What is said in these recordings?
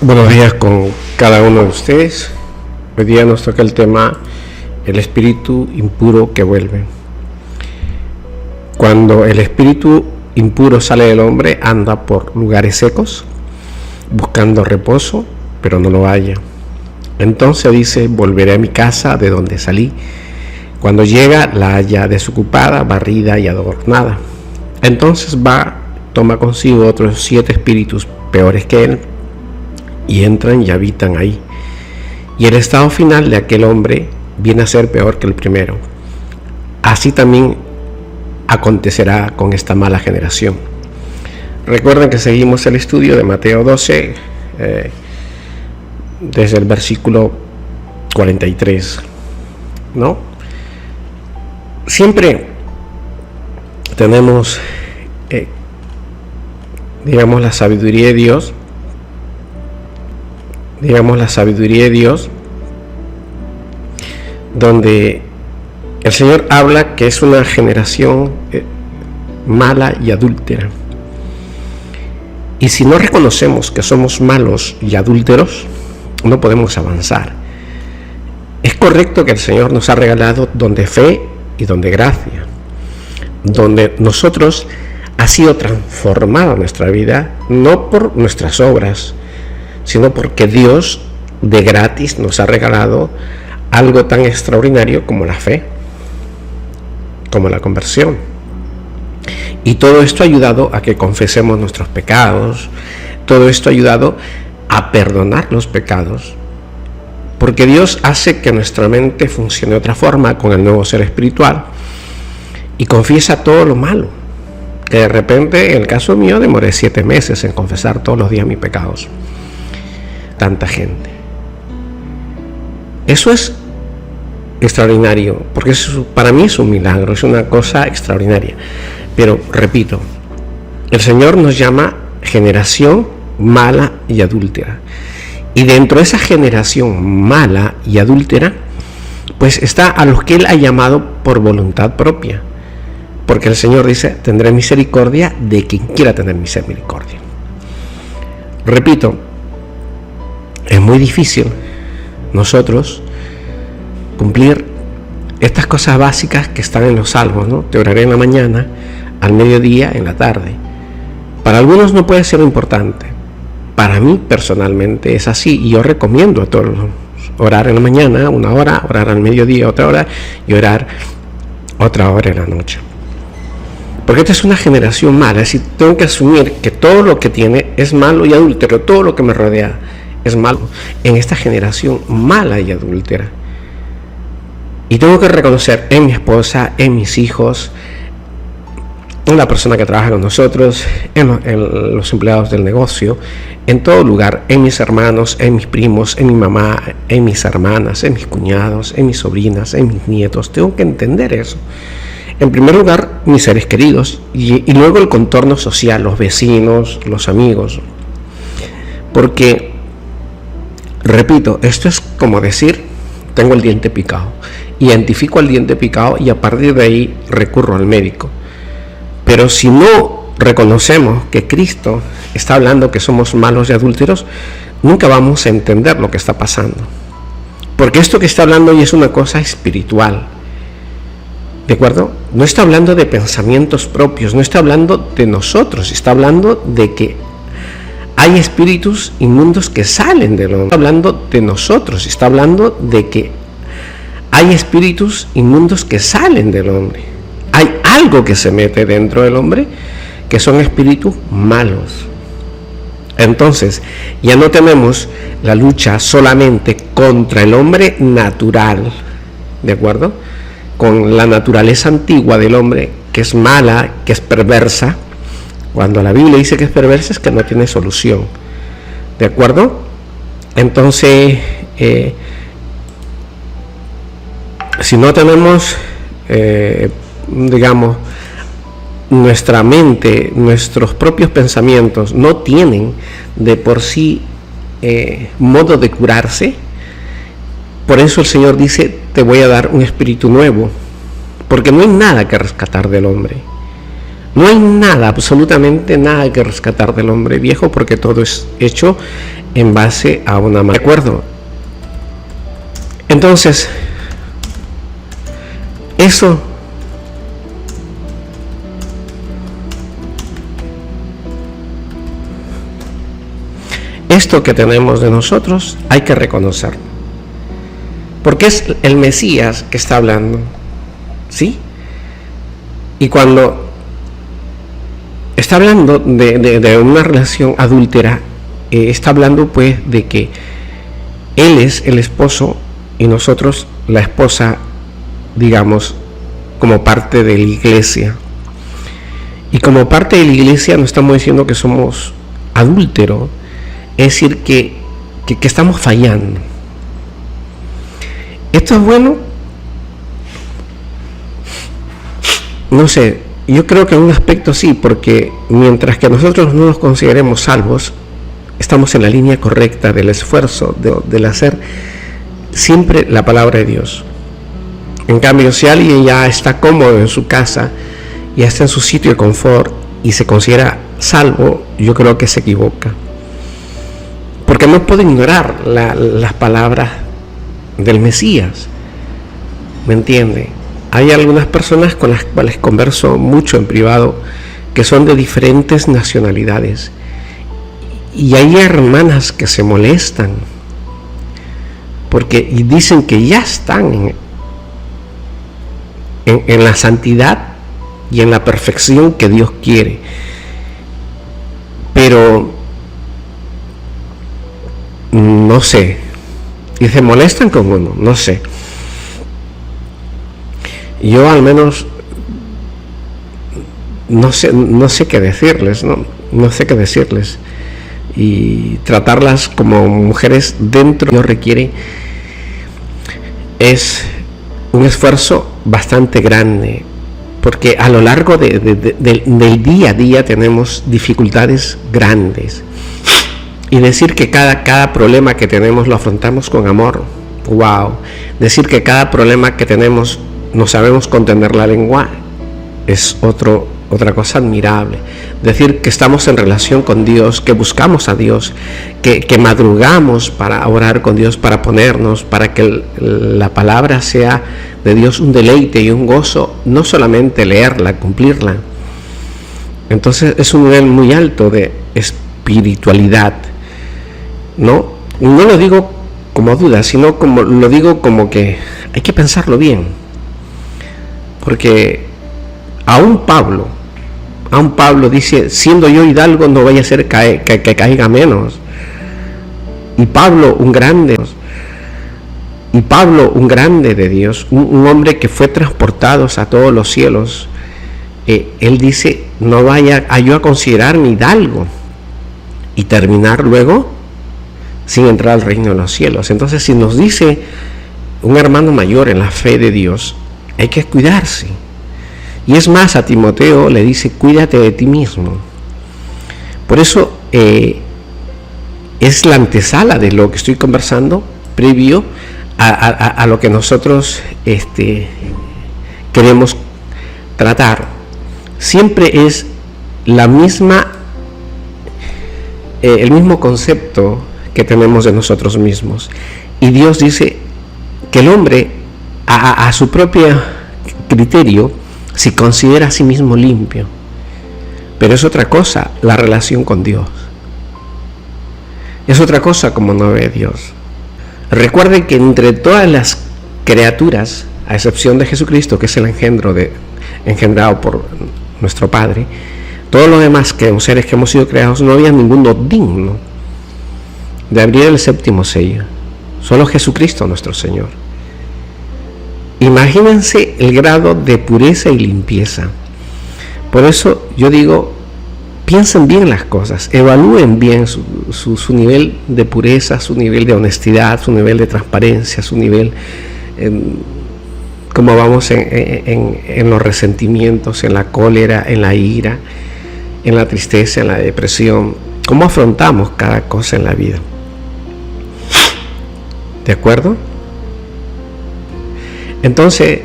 Buenos días con cada uno de ustedes. Hoy día nos toca el tema el espíritu impuro que vuelve. Cuando el espíritu impuro sale del hombre, anda por lugares secos buscando reposo, pero no lo halla. Entonces dice: volveré a mi casa de donde salí. Cuando llega, la halla desocupada, barrida y adornada. Entonces va, toma consigo otros 7 espíritus peores que él, y entran y habitan ahí. Y el estado final de aquel hombre viene a ser peor que el primero. Así también acontecerá con esta mala generación. Recuerden que seguimos el estudio de Mateo 12, desde el versículo 43, ¿no? Siempre tenemos, la sabiduría de Dios. La sabiduría de Dios, donde el Señor habla que es una generación mala y adúltera. Y si no reconocemos que somos malos y adúlteros, no podemos avanzar. Es correcto que el Señor nos ha regalado don de fe y don de gracia, donde nosotros ha sido transformada nuestra vida, no por nuestras obras, sino porque Dios de gratis nos ha regalado algo tan extraordinario como la fe, como la conversión. Y todo esto ha ayudado a que confesemos nuestros pecados, todo esto ha ayudado a perdonar los pecados, porque Dios hace que nuestra mente funcione de otra forma con el nuevo ser espiritual y confiesa todo lo malo, que de repente, en el caso mío, demoré 7 meses en confesar todos los días mis pecados. Tanta gente. Eso es extraordinario, porque eso para mí es un milagro, es una cosa extraordinaria. Pero repito, el Señor nos llama generación mala y adúltera. Y dentro de esa generación mala y adúltera, pues está a los que Él ha llamado por voluntad propia. Porque el Señor dice: tendré misericordia de quien quiera tener misericordia. Repito, es muy difícil nosotros cumplir estas cosas básicas que están en los salmos, ¿no? Te oraré en la mañana, al mediodía, en la tarde. Para algunos no puede ser importante. Para mí personalmente es así, y yo recomiendo a todos orar en la mañana 1 hora, orar al mediodía 1 hora y orar 1 hora en la noche. Porque esta es una generación mala, es decir, tengo que asumir que todo lo que tiene es malo y adúltero, todo lo que me rodea es malo en esta generación mala y adúltera. Y tengo que reconocer en mi esposa, en mis hijos, en la persona que trabaja con nosotros, en los empleados del negocio, en todo lugar, en mis hermanos, en mis primos, en mi mamá, en mis hermanas, en mis cuñados, en mis sobrinas, en mis nietos. Tengo que entender eso. En primer lugar, mis seres queridos, y luego el contorno social, los vecinos, los amigos. Porque, repito, esto es como decir: tengo el diente picado. Identifico el diente picado y a partir de ahí recurro al médico. Pero si no reconocemos que Cristo está hablando que somos malos y adúlteros, nunca vamos a entender lo que está pasando. Porque esto que está hablando hoy es una cosa espiritual. ¿De acuerdo? No está hablando de pensamientos propios, no está hablando de nosotros, está hablando de que hay espíritus inmundos que salen del hombre. Está hablando de nosotros, está hablando de que hay espíritus inmundos que salen del hombre. Hay algo que se mete dentro del hombre que son espíritus malos. Entonces, ya no tenemos la lucha solamente contra el hombre natural, ¿de acuerdo? Con la naturaleza antigua del hombre, que es mala, que es perversa. Cuando la Biblia dice que es perversa, es que no tiene solución, ¿de acuerdo? Entonces, si no tenemos, nuestra mente, nuestros propios pensamientos no tienen de por sí modo de curarse, por eso el Señor dice: te voy a dar un espíritu nuevo, porque no hay nada que rescatar del hombre. No hay nada, absolutamente nada que rescatar del hombre viejo, porque todo es hecho en base a una mala. ¿De acuerdo? Entonces, esto que tenemos de nosotros hay que reconocerlo, porque es el Mesías que está hablando, ¿sí? Y cuando está hablando de una relación adúltera, está hablando pues de que Él es el esposo y nosotros la esposa, digamos, como parte de la iglesia. Y como parte de la iglesia no estamos diciendo que somos adúlteros, es decir, que estamos fallando. ¿Esto es bueno? No sé, yo creo que en un aspecto sí, porque mientras que nosotros no nos consideremos salvos, estamos en la línea correcta del esfuerzo, del hacer siempre la palabra de Dios. En cambio, si alguien ya está cómodo en su casa, ya está en su sitio de confort y se considera salvo, yo creo que se equivoca. Porque no puede ignorar las palabras del Mesías. ¿Me entiende? Hay algunas personas con las cuales converso mucho en privado que son de diferentes nacionalidades. Y hay hermanas que se molestan porque dicen que ya están en la santidad y en la perfección que Dios quiere, pero no sé, y se molestan con uno, no sé. Yo al menos no sé qué decirles, no sé qué decirles, y tratarlas como mujeres dentro de Dios requiere es un esfuerzo bastante grande, porque a lo largo del día a día tenemos dificultades grandes, y decir que cada problema que tenemos lo afrontamos con amor, wow. Decir que cada problema que tenemos no sabemos contener la lengua es otra cosa admirable. Decir que estamos en relación con Dios, que buscamos a Dios, que madrugamos para orar con Dios, para ponernos, para que la palabra sea de Dios un deleite y un gozo, no solamente leerla, cumplirla. Entonces es un nivel muy alto de espiritualidad, ¿no? No lo digo como duda, sino como lo digo como que hay que pensarlo bien, porque aún Pablo dice, siendo yo hidalgo no vaya a ser que caiga menos. Y Pablo un grande de Dios, un hombre que fue transportado a todos los cielos, él dice, no vaya yo a considerarme hidalgo y terminar luego sin entrar al reino de los cielos. Entonces, si nos dice un hermano mayor en la fe de Dios, hay que cuidarse. Y es más, a Timoteo le dice, cuídate de ti mismo. Por eso es la antesala de lo que estoy conversando, previo a lo que nosotros queremos tratar. Siempre es el mismo concepto que tenemos de nosotros mismos. Y Dios dice que el hombre, a su propio criterio, se considera a sí mismo limpio. Pero es otra cosa la relación con Dios. Es otra cosa como no ve Dios. Recuerden que entre todas las criaturas, a excepción de Jesucristo, que es el engendrado por nuestro Padre, todos los demás que son seres que hemos sido creados, no había ninguno digno de abrir el séptimo sello. Solo Jesucristo nuestro Señor. Imagínense el grado de pureza y limpieza. Por eso yo digo, piensen bien las cosas, evalúen bien su nivel de pureza, su nivel de honestidad, su nivel de transparencia, su nivel, cómo vamos en los resentimientos, en la cólera, en la ira, en la tristeza, en la depresión, cómo afrontamos cada cosa en la vida. ¿De acuerdo? Entonces,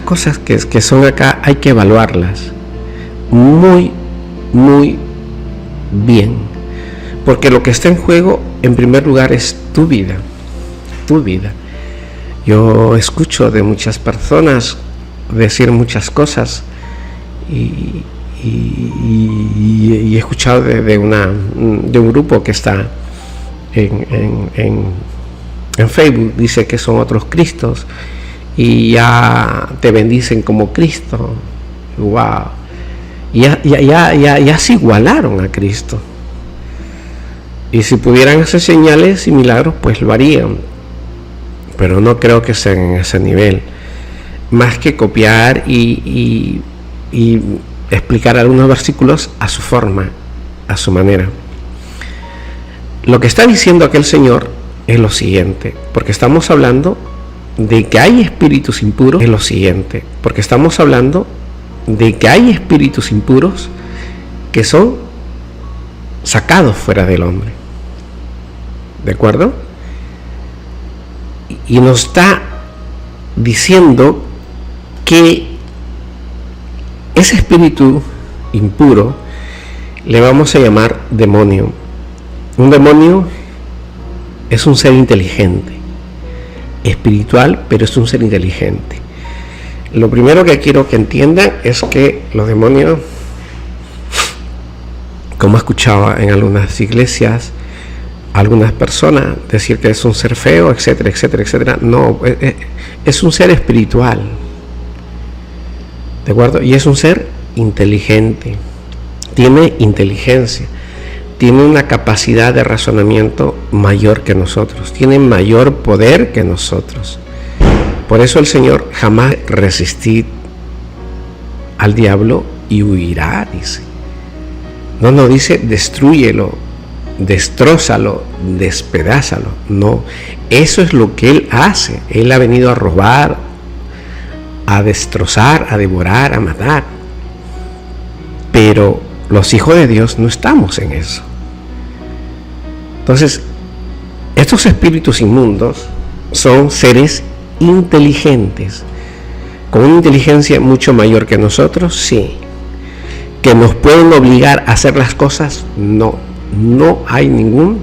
cosas que son acá hay que evaluarlas muy, muy bien, porque lo que está en juego en primer lugar es tu vida, tu vida. Yo escucho de muchas personas decir muchas cosas y he escuchado de un grupo que está en Facebook, dice que son otros Cristos y ya te bendicen como Cristo. Wow, ya se igualaron a Cristo, y si pudieran hacer señales y milagros pues lo harían, pero no creo que sean en ese nivel, más que copiar y explicar algunos versículos a su forma, a su manera. Lo que está diciendo aquel señor es lo siguiente, porque estamos hablando de que hay espíritus impuros, es lo siguiente, porque estamos hablando de que hay espíritus impuros que son sacados fuera del hombre, ¿de acuerdo? Y nos está diciendo que ese espíritu impuro le vamos a llamar demonio. Un demonio es un ser inteligente, espiritual, pero es un ser inteligente. Lo primero que quiero que entiendan es que los demonios, como escuchaba en algunas iglesias, algunas personas decir que es un ser feo, etcétera, etcétera, etcétera. No, es un ser espiritual, ¿de acuerdo? Y es un ser inteligente, tiene inteligencia, tiene una capacidad de razonamiento mayor que nosotros, tiene mayor poder que nosotros. Por eso el Señor jamás resistid al diablo y huirá, dice. No dice destrúyelo, destrózalo, despedázalo. No, eso es lo que Él hace. Él ha venido a robar, a destrozar, a devorar, a matar. Pero los hijos de Dios no estamos en eso. Entonces, estos espíritus inmundos son seres inteligentes, con una inteligencia mucho mayor que nosotros, sí. Que nos pueden obligar a hacer las cosas, no hay ningún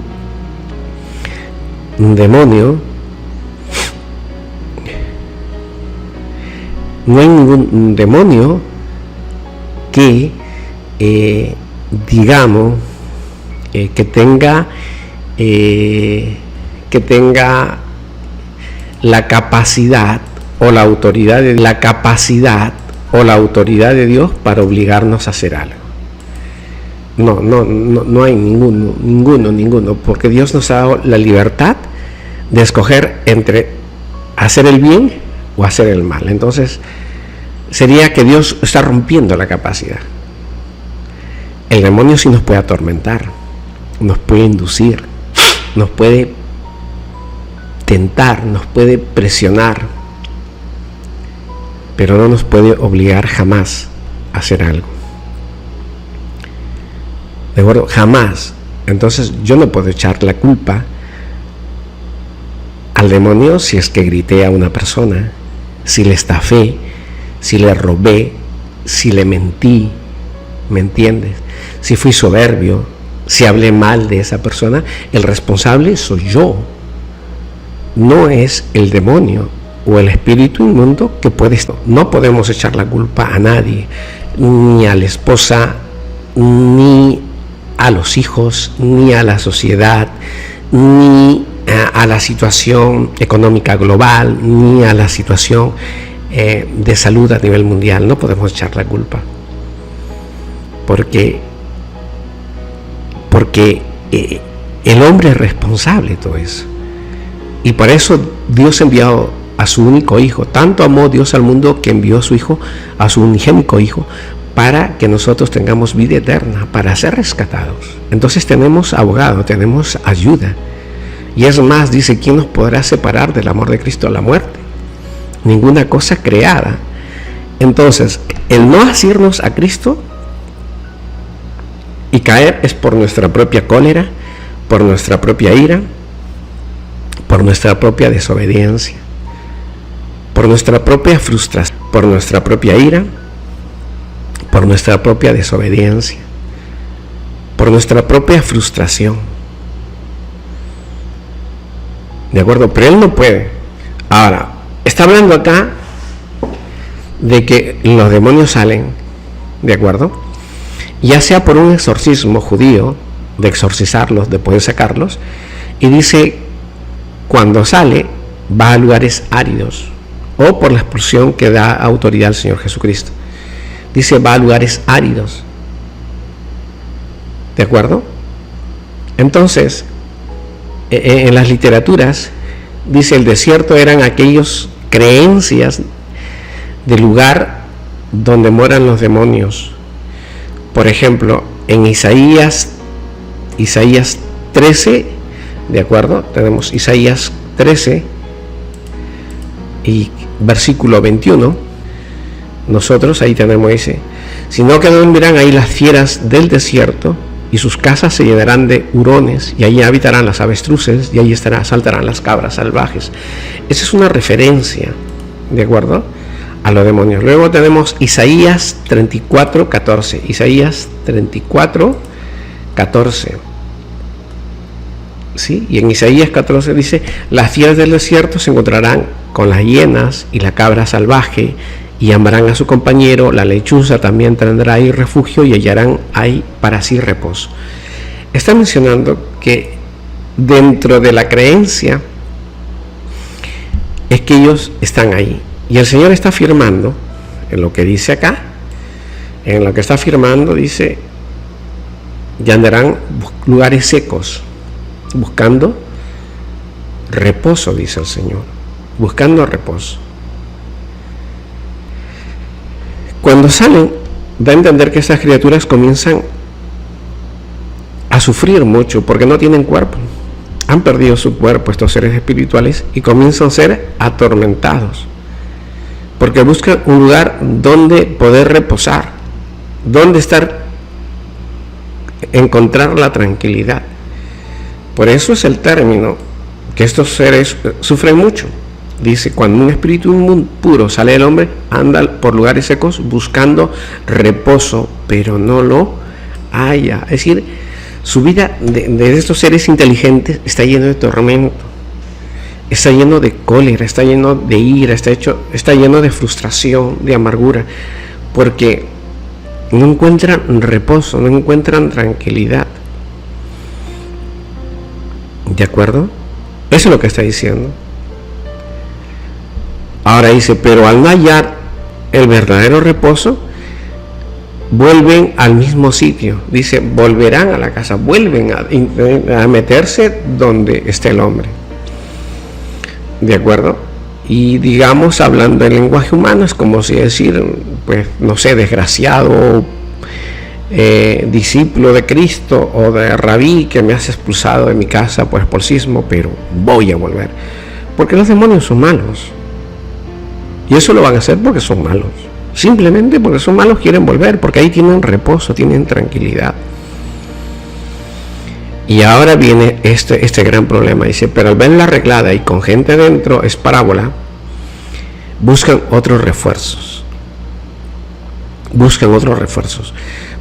demonio, no hay ningún demonio que digamos que tenga la capacidad o la autoridad de Dios para obligarnos a hacer algo. No hay ninguno, porque Dios nos ha dado la libertad de escoger entre hacer el bien o hacer el mal. Entonces sería que Dios está rompiendo la capacidad. El demonio sí nos puede atormentar, nos puede inducir, nos puede tentar, nos puede presionar, pero no nos puede obligar jamás a hacer algo. ¿De acuerdo? Jamás. Entonces yo no puedo echar la culpa al demonio si es que grité a una persona, si le estafé, si le robé, si le mentí, ¿me entiendes? Si fui soberbio, si hablé mal de esa persona, el responsable soy yo. No es el demonio o el espíritu inmundo que puede. No podemos echar la culpa a nadie, ni a la esposa, ni a los hijos, ni a la sociedad, ni a la situación económica global, ni a la situación de salud a nivel mundial. No podemos echar la culpa, porque el hombre es responsable de todo eso. Y por eso Dios envió a su único hijo. Tanto amó Dios al mundo que envió a su hijo, a su unigénito hijo, para que nosotros tengamos vida eterna, para ser rescatados. Entonces tenemos abogado, tenemos ayuda. Y es más, dice, ¿quién nos podrá separar del amor de Cristo? La muerte. Ninguna cosa creada. Entonces, el no asirnos a Cristo y caer es por nuestra propia cólera, por nuestra propia ira, por nuestra propia desobediencia, por nuestra propia frustración, por nuestra propia ira, por nuestra propia desobediencia, por nuestra propia frustración. ¿De acuerdo? Pero él no puede. Ahora, está hablando acá de que los demonios salen, ¿de acuerdo? Ya sea por un exorcismo judío, de exorcizarlos, de poder sacarlos, y dice, cuando sale, va a lugares áridos, o por la expulsión que da autoridad al Señor Jesucristo. Dice, va a lugares áridos. ¿De acuerdo? Entonces, en las literaturas, dice, el desierto eran aquellas creencias del lugar donde moran los demonios. Por ejemplo, en Isaías 13, ¿de acuerdo? Tenemos Isaías 13 y versículo 21. Nosotros ahí tenemos ese, sino que dormirán ahí las fieras del desierto, y sus casas se llenarán de hurones, y allí habitarán las avestruces, y allí saltarán las cabras salvajes. Esa es una referencia, ¿de acuerdo?, a los demonios. Luego tenemos Isaías 34, 14. Isaías 34, 14. ¿Sí? Y en Isaías 14 dice, las fieras del desierto se encontrarán con las hienas y la cabra salvaje, y amarán a su compañero, la lechuza también tendrá ahí refugio, y hallarán ahí para sí reposo. Está mencionando que dentro de la creencia es que ellos están ahí, y el Señor está afirmando en lo que dice acá, en lo que está afirmando, dice, y andarán lugares secos, buscando reposo, dice el Señor, buscando reposo. Cuando salen, da a entender que estas criaturas comienzan a sufrir mucho porque no tienen cuerpo. Han perdido su cuerpo estos seres espirituales y comienzan a ser atormentados porque buscan un lugar donde poder reposar, donde encontrar la tranquilidad. Por eso es el término que estos seres sufren mucho. Dice, cuando un espíritu impuro sale del hombre, anda por lugares secos buscando reposo, pero no lo halla. Es decir, su vida de estos seres inteligentes está lleno de tormento, está lleno de cólera, está lleno de ira, está lleno de frustración, de amargura, porque no encuentran reposo, no encuentran tranquilidad. ¿De acuerdo? Eso es lo que está diciendo. Ahora dice, pero al no hallar el verdadero reposo, vuelven al mismo sitio. Dice, volverán a la casa, vuelven a meterse donde esté el hombre. ¿De acuerdo? Y digamos, hablando en lenguaje humano, es como si decir, pues, no sé, desgraciado, discípulo de Cristo o de Rabí, que me has expulsado de mi casa por expulsismo, pero voy a volver. Porque los demonios son malos. Y eso lo van a hacer porque son malos. Simplemente porque son malos quieren volver, porque ahí tienen reposo, tienen tranquilidad. Y ahora viene este gran problema. Dice, pero al verla arreglada y con gente dentro, es parábola, buscan otros refuerzos. Buscan otros refuerzos.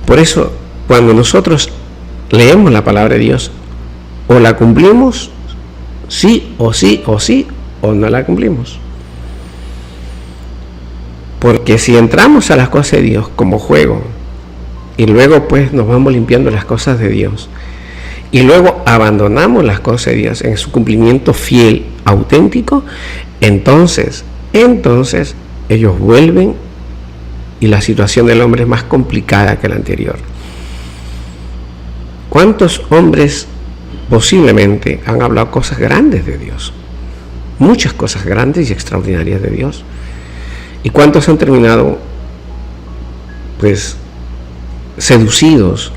Por eso, cuando nosotros leemos la palabra de Dios, o la cumplimos, sí, o no la cumplimos. Porque si entramos a las cosas de Dios como juego, y luego pues nos vamos limpiando las cosas de Dios, y luego abandonamos las cosas de Dios en su cumplimiento fiel, auténtico, entonces ellos vuelven y la situación del hombre es más complicada que la anterior. ¿Cuántos hombres posiblemente han hablado cosas grandes de Dios? Muchas cosas grandes y extraordinarias de Dios. ¿Y cuántos han terminado, pues, seducidos,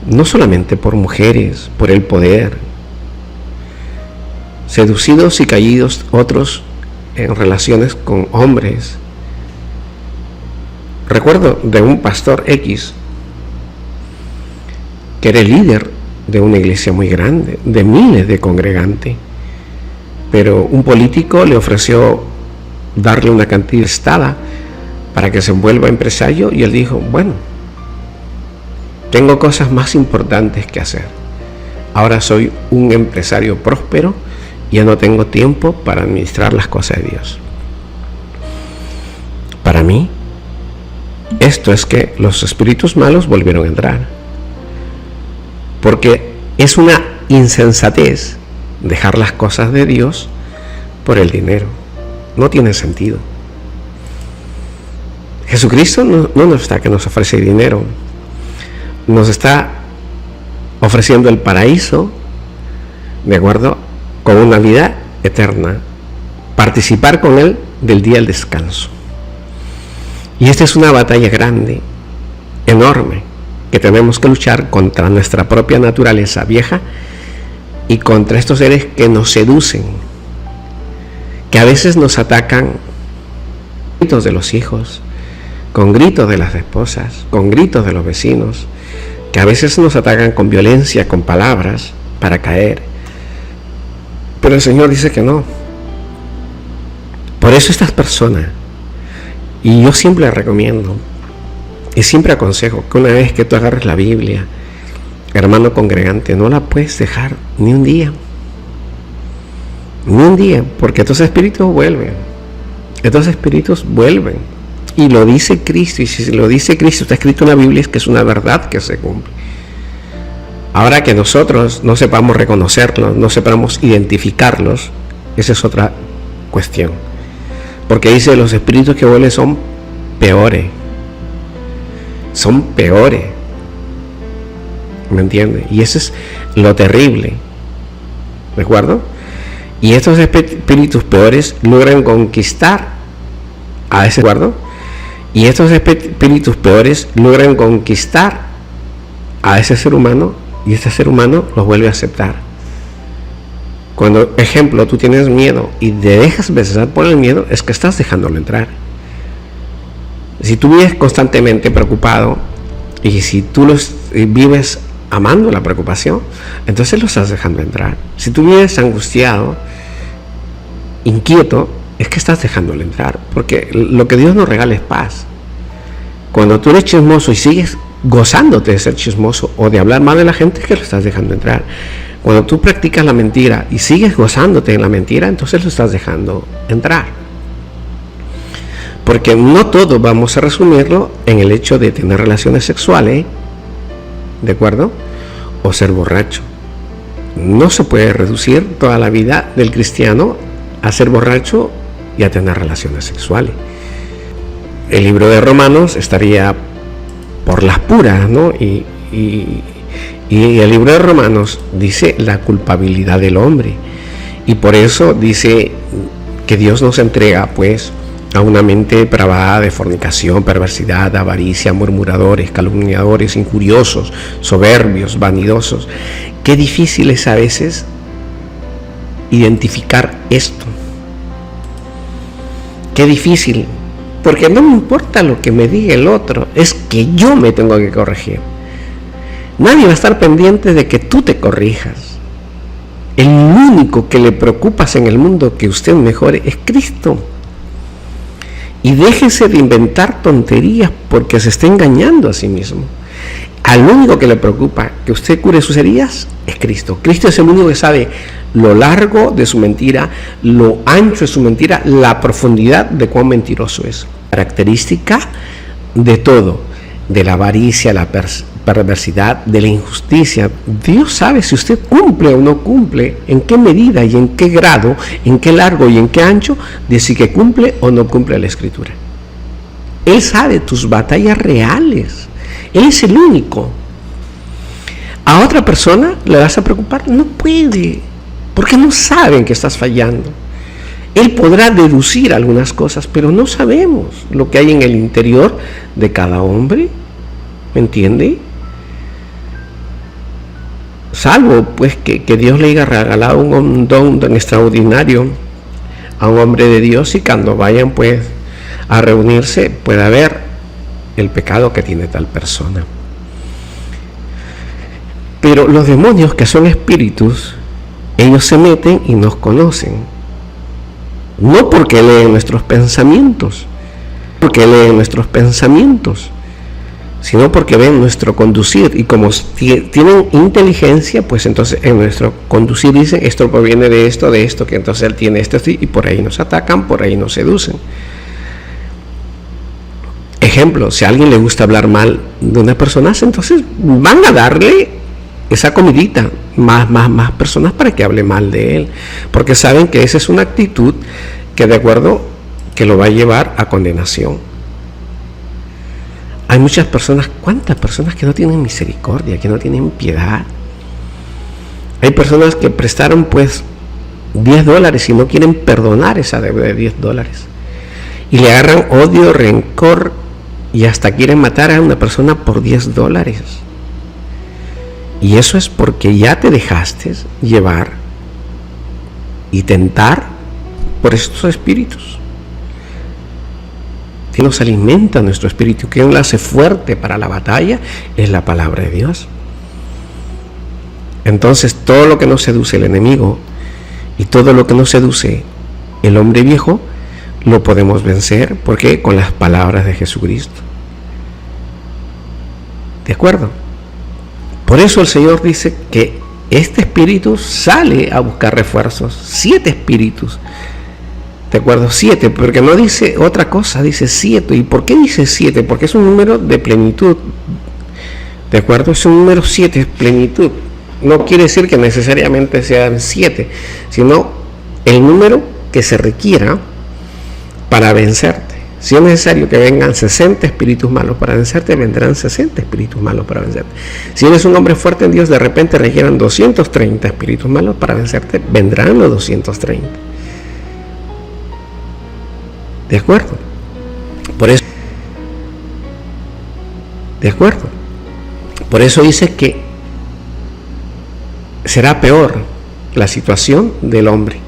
no solamente por mujeres, por el poder, seducidos y caídos otros en relaciones con hombres? Recuerdo de un pastor X, que era el líder de una iglesia muy grande, de miles de congregantes, pero un político le ofreció darle una cantidad estada para que se vuelva empresario, y él dijo, bueno, tengo cosas más importantes que hacer. Ahora soy un empresario próspero y ya no tengo tiempo para administrar las cosas de Dios. Para mí, esto es que los espíritus malos volvieron a entrar. Porque es una insensatez dejar las cosas de Dios por el dinero. No tiene sentido. Jesucristo no está que nos ofrece dinero. Nos está ofreciendo el paraíso, ¿de acuerdo?, con una vida eterna. Participar con Él del día del descanso. Y esta es una batalla grande, enorme, que tenemos que luchar contra nuestra propia naturaleza vieja y contra estos seres que nos seducen, que a veces nos atacan con gritos de los hijos, con gritos de las esposas, con gritos de los vecinos, que a veces nos atacan con violencia, con palabras, para caer. Pero el Señor dice que no. Por eso estas personas, y yo siempre recomiendo y siempre aconsejo que una vez que tú agarres la Biblia, hermano congregante, no la puedes dejar ni un día, porque estos espíritus vuelven. Y lo dice Cristo, y si lo dice Cristo, está escrito en la Biblia, es que es una verdad que se cumple. Ahora que nosotros no sepamos reconocerlos, no sepamos identificarlos, esa es otra cuestión. Porque dice, los espíritus que vuelven son peores. ¿Me entiendes? Y eso es lo terrible. ¿De acuerdo? Y estos espíritus peores logran conquistar a ese, ¿de acuerdo? Y estos espíritus peores logran conquistar a ese ser humano, y este ser humano los vuelve a aceptar. Cuando, ejemplo, tú tienes miedo y te dejas besar por el miedo, es que estás dejándolo entrar. Si tú vives constantemente preocupado y si tú vives amando la preocupación, entonces lo estás dejando entrar. Si tú vives angustiado, inquieto, es que estás dejándolo entrar, porque lo que Dios nos regala es paz. Cuando tú eres chismoso y sigues gozándote de ser chismoso o de hablar mal de la gente, es que lo estás dejando entrar. Cuando tú practicas la mentira y sigues gozándote en la mentira, entonces lo estás dejando entrar. Porque no todo vamos a resumirlo en el hecho de tener relaciones sexuales, ¿de acuerdo?, o ser borracho. No se puede reducir toda la vida del cristiano a ser borracho y a tener relaciones sexuales. El libro de Romanos estaría por las puras, ¿no? Y el libro de Romanos dice la culpabilidad del hombre, y por eso dice que Dios nos entrega pues a una mente depravada de fornicación, perversidad, avaricia, murmuradores, calumniadores, injuriosos, soberbios, vanidosos. Qué difícil es a veces identificar esto. Qué difícil, porque no me importa lo que me diga el otro, es que yo me tengo que corregir. Nadie va a estar pendiente de que tú te corrijas. El único que le preocupas en el mundo que usted mejore es Cristo. Y déjese de inventar tonterías porque se está engañando a sí mismo. Al único que le preocupa que usted cure sus heridas es Cristo. Cristo es el único que sabe lo largo de su mentira, lo ancho de su mentira, la profundidad de cuán mentiroso es. Característica de todo, de la avaricia, la perversidad, de la injusticia. Dios sabe si usted cumple o no cumple, en qué medida y en qué grado, en qué largo y en qué ancho, de si que cumple o no cumple la Escritura. Él sabe tus batallas reales. Él es el único. ¿A otra persona le vas a preocupar? No puede, porque no saben que estás fallando. Él podrá deducir algunas cosas, pero no sabemos lo que hay en el interior de cada hombre. ¿Me entiende? Salvo pues que Dios le haya regalado un don tan extraordinario a un hombre de Dios, y cuando vayan pues a reunirse pueda ver el pecado que tiene tal persona. Pero los demonios, que son espíritus, ellos se meten y nos conocen. no porque leen nuestros pensamientos, sino porque ven nuestro conducir, y como tienen inteligencia, pues entonces en nuestro conducir dicen, esto proviene de esto, que entonces él tiene esto, y por ahí nos atacan, por ahí nos seducen. Ejemplo, si a alguien le gusta hablar mal de una persona, entonces van a darle esa comidita, más personas para que hable mal de él, porque saben que esa es una actitud que de acuerdo que lo va a llevar a condenación. Hay muchas personas, ¿cuántas personas que no tienen misericordia, que no tienen piedad? Hay personas que prestaron pues $10 y no quieren perdonar esa deuda de $10 y le agarran odio, rencor y hasta quieren matar a una persona por $10. Y eso es porque ya te dejaste llevar y tentar por estos espíritus. Que nos alimenta nuestro espíritu, que nos hace fuerte para la batalla, es la palabra de Dios. Entonces todo lo que nos seduce el enemigo y todo lo que nos seduce el hombre viejo, lo podemos vencer, porque con las palabras de Jesucristo. ¿De acuerdo? Por eso el Señor dice que este espíritu sale a buscar refuerzos. 7 espíritus. ¿De acuerdo? 7, porque no dice otra cosa, dice 7. ¿Y por qué dice 7? Porque es un número de plenitud. ¿De acuerdo? Es un número 7, plenitud. No quiere decir que necesariamente sean 7, sino el número que se requiera para vencerte. Si es necesario que vengan 60 espíritus malos para vencerte, vendrán 60 espíritus malos para vencerte. Si eres un hombre fuerte en Dios, de repente requieran 230 espíritus malos para vencerte, vendrán los 230. ¿De acuerdo? Por eso dice que será peor la situación del hombre.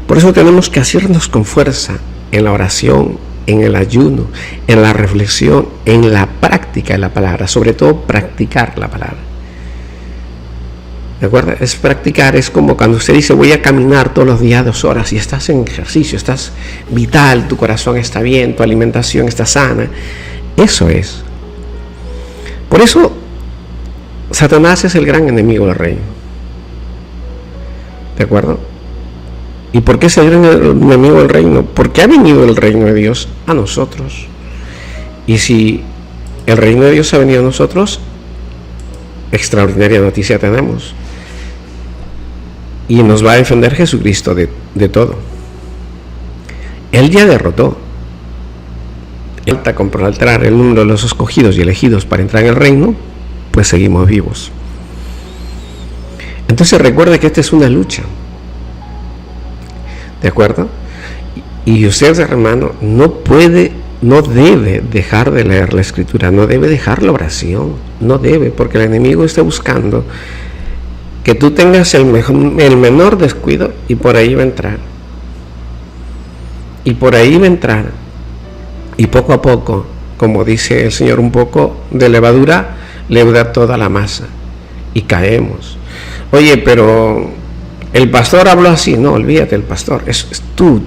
Por eso tenemos que hacernos con fuerza en la oración, en el ayuno, en la reflexión, en la práctica de la palabra, sobre todo practicar la palabra. ¿De acuerdo? Es practicar, es como cuando usted dice voy a caminar todos los días 2 horas y estás en ejercicio, estás vital, tu corazón está bien, tu alimentación está sana. Eso es. Por eso Satanás es el gran enemigo del reino. ¿De acuerdo? ¿Y por qué es el gran enemigo del reino? Porque ha venido el reino de Dios a nosotros. Y si el reino de Dios ha venido a nosotros, extraordinaria noticia tenemos. Y nos va a defender Jesucristo de todo. Él ya derrotó. Él está por alterar el número de los escogidos y elegidos para entrar en el reino, pues seguimos vivos. Entonces recuerde que esta es una lucha. ¿De acuerdo? Y usted, hermano, no debe dejar de leer la escritura, no debe dejar la oración, no debe, porque el enemigo está buscando que tú tengas el menor descuido y por ahí va a entrar. Y por ahí va a entrar. Y poco a poco, como dice el Señor, un poco de levadura leuda toda la masa. Y caemos. Oye, pero el pastor habló así. No, olvídate el pastor. Es tú.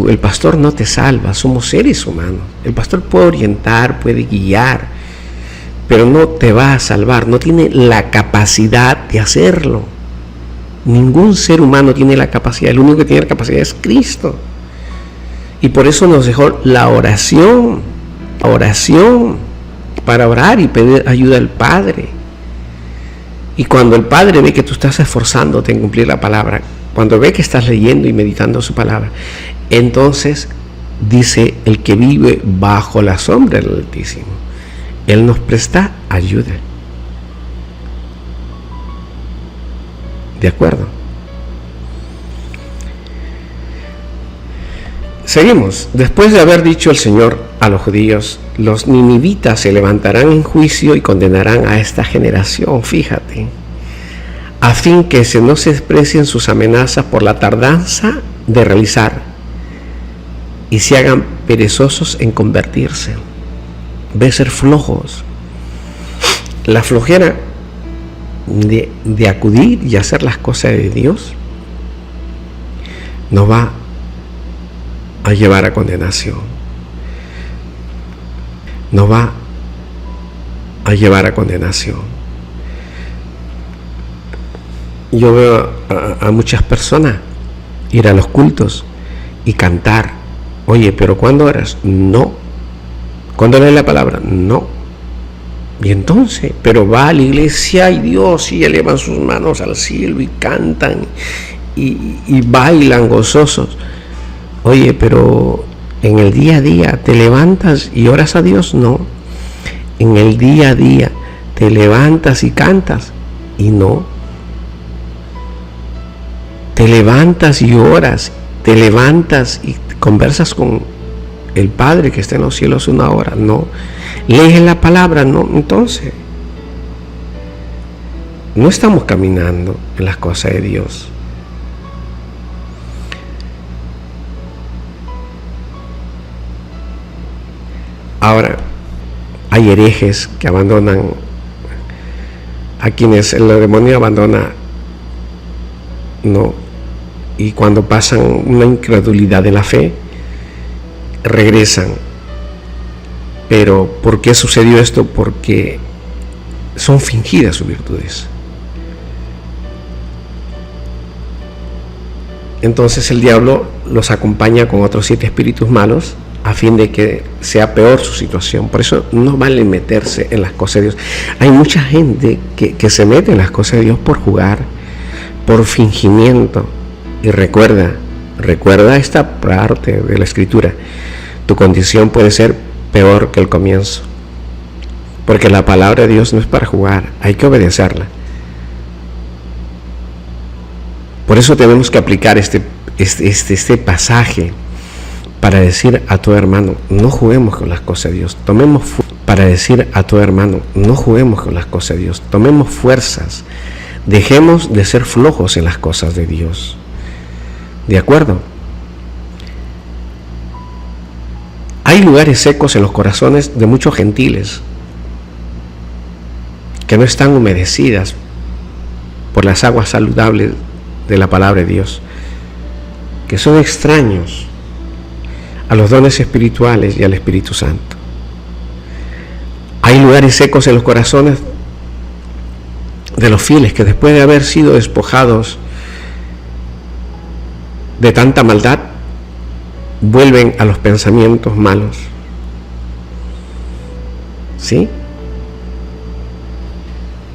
El pastor no te salva. Somos seres humanos. El pastor puede orientar, puede guiar, pero no te va a salvar. No tiene la capacidad de hacerlo. Ningún ser humano tiene la capacidad. El único que tiene la capacidad es Cristo. Y por eso nos dejó la oración para orar y pedir ayuda al Padre. Y cuando el Padre ve que tú estás esforzándote en cumplir la palabra, cuando ve que estás leyendo y meditando su palabra, entonces dice el que vive bajo la sombra del Altísimo, Él nos presta ayuda. ¿De acuerdo? Seguimos. Después de haber dicho el Señor a los judíos, los ninivitas se levantarán en juicio y condenarán a esta generación, fíjate, a fin que no se desprecien sus amenazas por la tardanza de realizar y se hagan perezosos en convertirse. Ve ser flojos. La flojera de acudir y hacer las cosas de Dios nos va a llevar a condenación. No va a llevar a condenación. Yo veo a muchas personas ir a los cultos y cantar. Oye, pero ¿cuándo oras? No. ¿Cuándo lees la palabra? No. Y entonces, pero va a la iglesia y Dios, y elevan sus manos al cielo y cantan y bailan gozosos. Oye, pero en el día a día te levantas y oras a Dios. No. En el día a día te levantas y cantas y no. Te levantas y oras, te levantas y conversas con el Padre que está en los cielos una hora. No. Lees la palabra. No. Entonces, no estamos caminando en las cosas de Dios. Ahora, hay herejes que abandonan a quienes el demonio abandona, no, y cuando pasan una incredulidad de la fe, regresan. Pero ¿por qué sucedió esto? Porque son fingidas sus virtudes. Entonces el diablo los acompaña con otros 7 espíritus malos a fin de que sea peor su situación. Por eso no vale meterse en las cosas de Dios. Hay mucha gente que se mete en las cosas de Dios por jugar, por fingimiento. Y recuerda esta parte de la Escritura. Tu condición puede ser peor que el comienzo. Porque la palabra de Dios no es para jugar, hay que obedecerla. Por eso tenemos que aplicar este pasaje para decir a tu hermano, no juguemos con las cosas de Dios. Para decir a tu hermano, no juguemos con las cosas de Dios. Tomemos fuerzas. Dejemos de ser flojos en las cosas de Dios. ¿De acuerdo? Hay lugares secos en los corazones de muchos gentiles que no están humedecidas por las aguas saludables de la palabra de Dios, que son extraños a los dones espirituales y al Espíritu Santo. Hay lugares secos en los corazones de los fieles que después de haber sido despojados de tanta maldad, vuelven a los pensamientos malos. ¿Sí?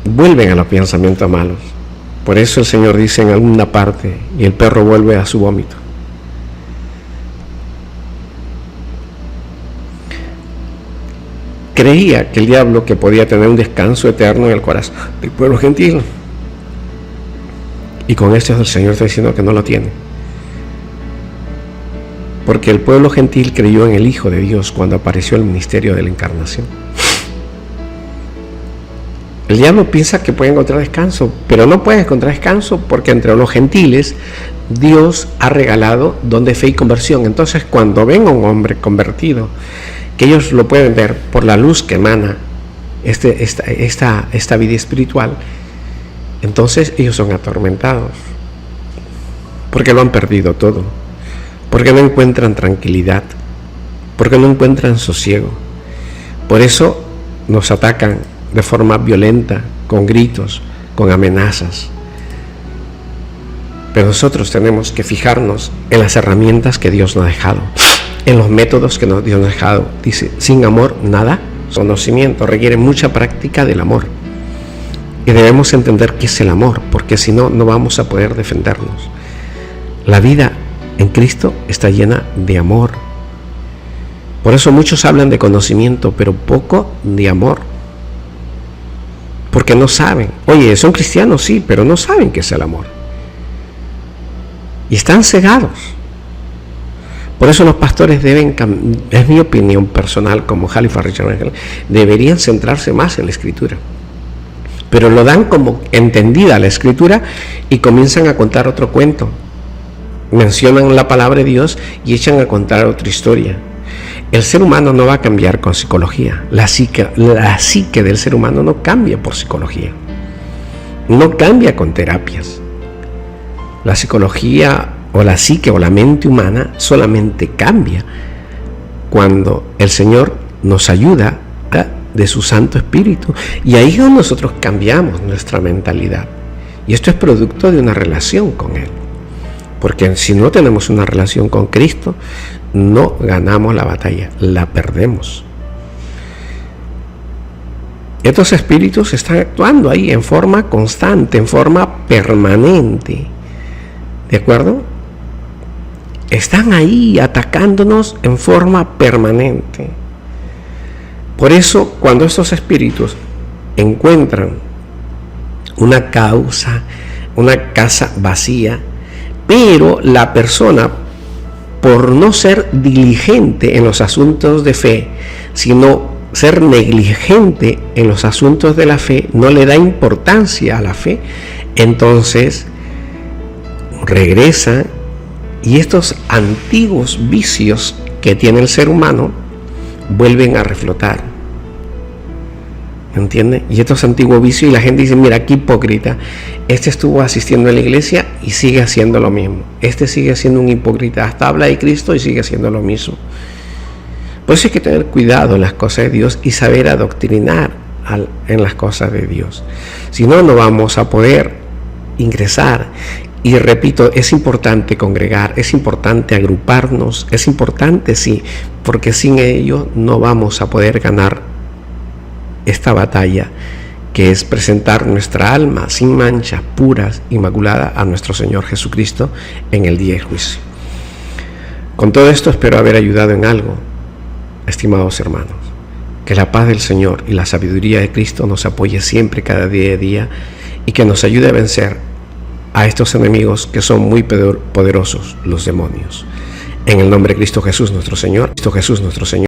Vuelven a los pensamientos malos. Por eso el Señor dice en alguna parte, y el perro vuelve a su vómito. Creía que el diablo que podía tener un descanso eterno en el corazón del pueblo gentil. Y con esto el Señor está diciendo que no lo tiene. Porque el pueblo gentil creyó en el Hijo de Dios cuando apareció el ministerio de la encarnación. El diablo piensa que puede encontrar descanso, pero no puede encontrar descanso porque entre los gentiles Dios ha regalado don de fe y conversión. Entonces, cuando ven a un hombre convertido, que ellos lo pueden ver por la luz que emana esta vida espiritual, entonces ellos son atormentados porque lo han perdido todo, porque no encuentran tranquilidad, porque no encuentran sosiego. Por eso nos atacan de forma violenta, con gritos, con amenazas. Pero nosotros tenemos que fijarnos en las herramientas que Dios nos ha dejado, en los métodos que Dios nos ha dejado. Dice, sin amor nada. Conocimiento requiere mucha práctica del amor. Y debemos entender qué es el amor, porque si no, no vamos a poder defendernos. La vida en Cristo está llena de amor. Por eso muchos hablan de conocimiento, pero poco de amor. Porque no saben. Oye, son cristianos, sí, pero no saben qué es el amor. Y están cegados. Por eso los pastores deben, es mi opinión personal como Halifax Richard Angel, deberían centrarse más en la Escritura. Pero lo dan como entendida la Escritura y comienzan a contar otro cuento. Mencionan la palabra de Dios y echan a contar otra historia. El ser humano no va a cambiar con psicología. La psique del ser humano no cambia por psicología. No cambia con terapias. La psicología o la psique o la mente humana solamente cambia cuando el Señor nos ayuda de su Santo Espíritu. Y ahí es donde nosotros cambiamos nuestra mentalidad. Y esto es producto de una relación con Él. Porque si no tenemos una relación con Cristo, no ganamos la batalla, la perdemos. Estos espíritus están actuando ahí en forma constante, en forma permanente. ¿De acuerdo? Están ahí atacándonos en forma permanente. Por eso, cuando estos espíritus encuentran una casa vacía, pero la persona, por no ser diligente en los asuntos de fe, sino ser negligente en los asuntos de la fe, no le da importancia a la fe, entonces regresa y estos antiguos vicios que tiene el ser humano vuelven a reflotar. ¿Me entiende? Y estos antiguos vicios, y la gente dice, mira qué hipócrita, este estuvo asistiendo a la iglesia y sigue haciendo lo mismo, este sigue siendo un hipócrita, hasta habla de Cristo y sigue haciendo lo mismo. Por eso hay que tener cuidado en las cosas de Dios y saber adoctrinar en las cosas de Dios. Si no, no vamos a poder ingresar. Y repito, es importante congregar, es importante agruparnos, es importante, sí, porque sin ello no vamos a poder ganar esta batalla, que es presentar nuestra alma sin mancha, pura, inmaculada a nuestro Señor Jesucristo en el día del juicio. Con todo esto espero haber ayudado en algo, estimados hermanos. Que la paz del Señor y la sabiduría de Cristo nos apoye siempre, cada día de día, y que nos ayude a vencer a estos enemigos que son muy poderosos, los demonios. En el nombre de Cristo Jesús nuestro Señor,